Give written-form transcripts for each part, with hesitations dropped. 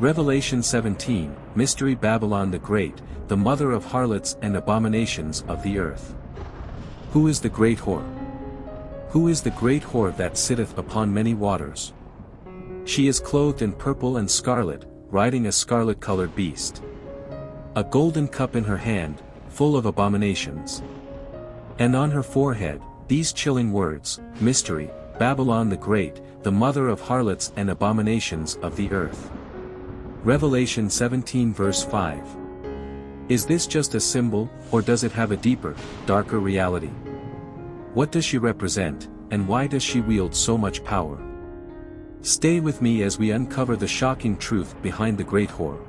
Revelation 17, Mystery Babylon the Great, the mother of harlots and abominations of the earth. Who is the great whore? Who is the great whore that sitteth upon many waters? She is clothed in purple and scarlet, riding a scarlet-colored beast. A golden cup in her hand, full of abominations. And on her forehead, these chilling words, Mystery, Babylon the Great, the mother of harlots and abominations of the earth. Revelation 17 verse 5. Is this just a symbol, or does it have a deeper, darker reality? What does she represent, and why does she wield so much power? Stay with me as we uncover the shocking truth behind the great whore.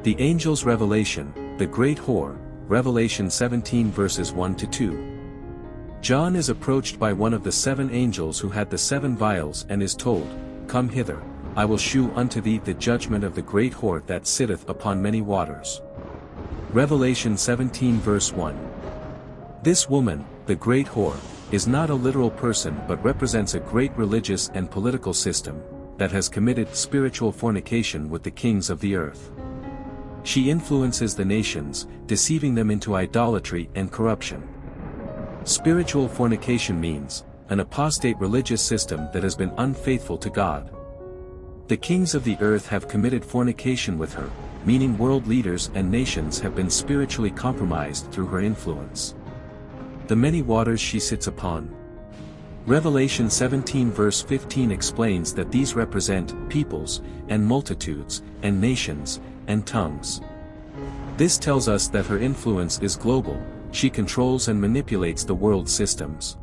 The angel's revelation, the great whore, Revelation 17 verses 1 to 2. John is approached by one of the 7 angels who had the 7 vials and is told, Come hither, I will shew unto thee the judgment of the great whore that sitteth upon many waters. Revelation 17 verse 1. This woman, the great whore, is not a literal person but represents a great religious and political system, that has committed spiritual fornication with the kings of the earth. She influences the nations, deceiving them into idolatry and corruption. Spiritual fornication means, an apostate religious system that has been unfaithful to God. The kings of the earth have committed fornication with her, meaning world leaders and nations have been spiritually compromised through her influence. The many waters she sits upon. Revelation 17 verse 15 explains that these represent peoples, and multitudes, and nations, and tongues. This tells us that her influence is global, she controls and manipulates the world systems.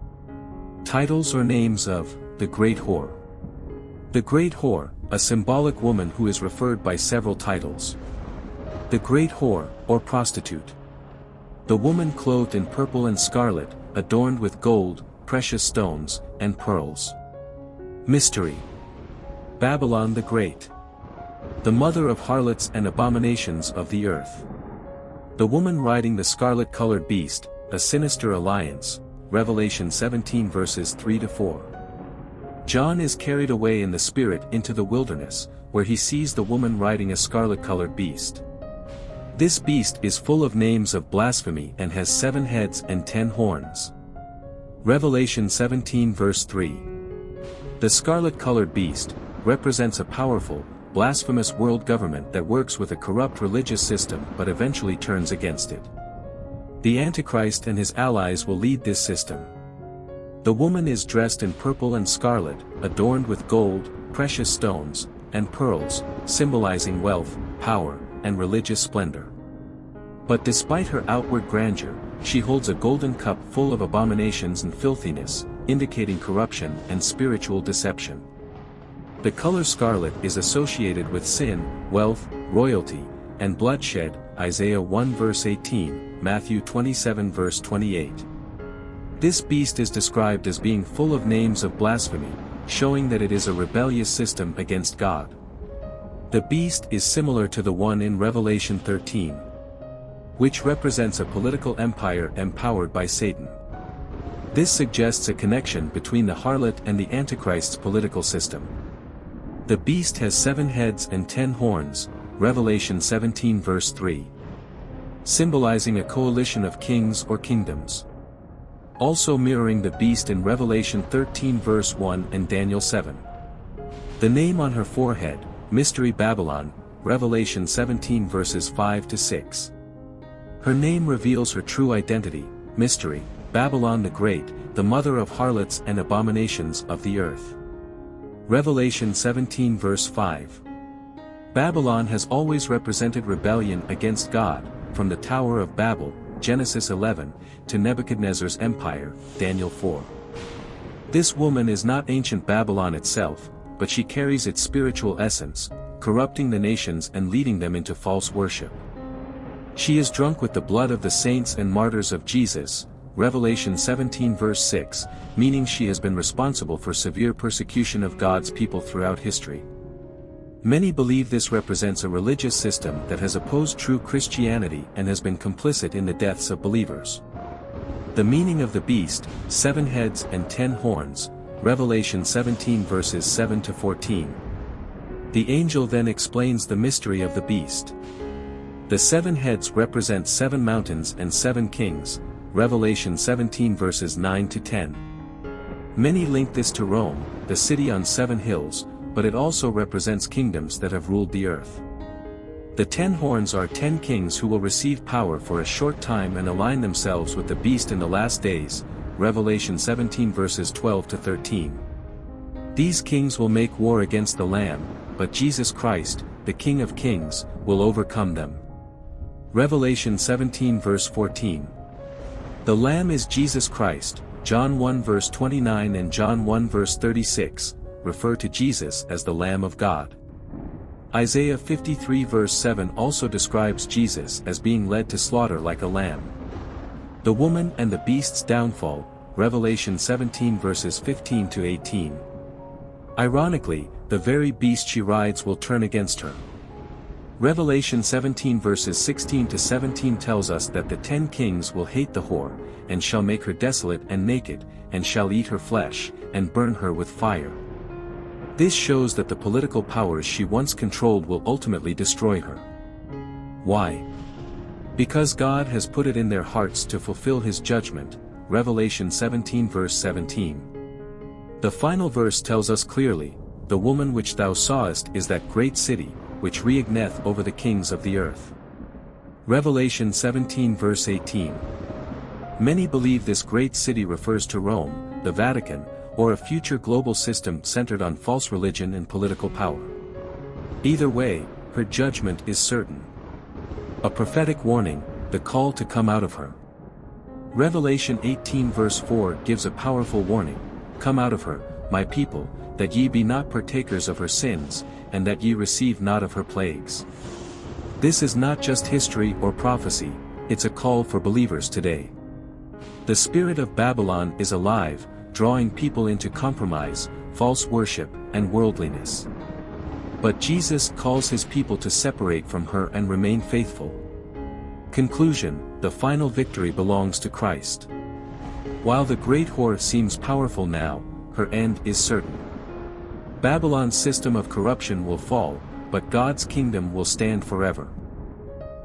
Titles or names of the Great Whore. The Great Whore, a symbolic woman who is referred by several titles. The Great Whore, or prostitute. The woman clothed in purple and scarlet, adorned with gold, precious stones, and pearls. Mystery. Babylon the Great. The mother of harlots and abominations of the earth. The woman riding the scarlet-colored beast, a sinister alliance, Revelation 17 verses 3 to 4. John is carried away in the spirit into the wilderness, where he sees the woman riding a scarlet-colored beast. This beast is full of names of blasphemy and has 7 heads and 10 horns. Revelation 17 verse 3. The scarlet-colored beast represents a powerful, blasphemous world government that works with a corrupt religious system but eventually turns against it. The Antichrist and his allies will lead this system. The woman is dressed in purple and scarlet, adorned with gold, precious stones, and pearls, symbolizing wealth, power, and religious splendor. But despite her outward grandeur, she holds a golden cup full of abominations and filthiness, indicating corruption and spiritual deception. The color scarlet is associated with sin, wealth, royalty, and bloodshed, Isaiah 1 verse 18, Matthew 27 verse 28. This beast is described as being full of names of blasphemy, showing that it is a rebellious system against God. The beast is similar to the one in Revelation 13, which represents a political empire empowered by Satan. This suggests a connection between the harlot and the Antichrist's political system. The beast has 7 heads and 10 horns, Revelation 17 verse 3. Symbolizing a coalition of kings or kingdoms. Also mirroring the beast in Revelation 13 verse 1 and Daniel 7. The name on her forehead, Mystery Babylon, Revelation 17 verses 5 to 6. Her name reveals her true identity, Mystery, Babylon the Great, the mother of harlots and abominations of the earth. Revelation 17 verse 5. Babylon has always represented rebellion against God, from the Tower of Babel, Genesis 11, to Nebuchadnezzar's empire, Daniel 4. This woman is not ancient Babylon itself, but she carries its spiritual essence, corrupting the nations and leading them into false worship. She is drunk with the blood of the saints and martyrs of Jesus, Revelation 17 verse 6, meaning she has been responsible for severe persecution of God's people throughout history. Many believe this represents a religious system that has opposed true Christianity and has been complicit in the deaths of believers. The meaning of the beast, 7 heads and 10 horns, Revelation 17 verses 7 to 14. The angel then explains the mystery of the beast. The 7 heads represent 7 mountains and 7 kings, Revelation 17 verses 9 to 10. Many link this to Rome, the city on 7 hills, but it also represents kingdoms that have ruled the earth. The 10 horns are 10 kings who will receive power for a short time and align themselves with the beast in the last days, Revelation 17 verses 12 to 13. These kings will make war against the Lamb, but Jesus Christ, the King of Kings, will overcome them. Revelation 17 verse 14. The Lamb is Jesus Christ, John 1 verse 29 and John 1 verse 36, refer to Jesus as the Lamb of God. Isaiah 53 verse 7 also describes Jesus as being led to slaughter like a lamb. The woman and the beast's downfall, Revelation 17 verses 15 to 18. Ironically, the very beast she rides will turn against her. Revelation 17 verses 16 to 17 tells us that the 10 kings will hate the whore, and shall make her desolate and naked, and shall eat her flesh, and burn her with fire. This shows that the political powers she once controlled will ultimately destroy her. Why? Because God has put it in their hearts to fulfill his judgment, Revelation 17 verse 17. The final verse tells us clearly, "The woman which thou sawest is that great city, which reigneth over the kings of the earth." Revelation 17 verse 18. Many believe this great city refers to Rome, the Vatican, or a future global system centered on false religion and political power. Either way, her judgment is certain. A prophetic warning, the call to come out of her. Revelation 18 verse 4 gives a powerful warning, "Come out of her, my people, that ye be not partakers of her sins, and that ye receive not of her plagues." This is not just history or prophecy, it's a call for believers today. The spirit of Babylon is alive, drawing people into compromise, false worship, and worldliness. But Jesus calls his people to separate from her and remain faithful. Conclusion: the final victory belongs to Christ. While the great whore seems powerful now, her end is certain. Babylon's system of corruption will fall, but God's kingdom will stand forever.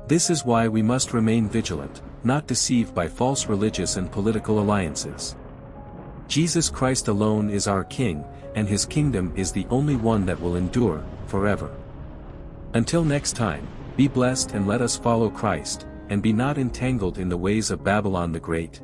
This is why we must remain vigilant, not deceived by false religious and political alliances. Jesus Christ alone is our King, and his kingdom is the only one that will endure forever. Until next time, be blessed and let us follow Christ, and be not entangled in the ways of Babylon the Great.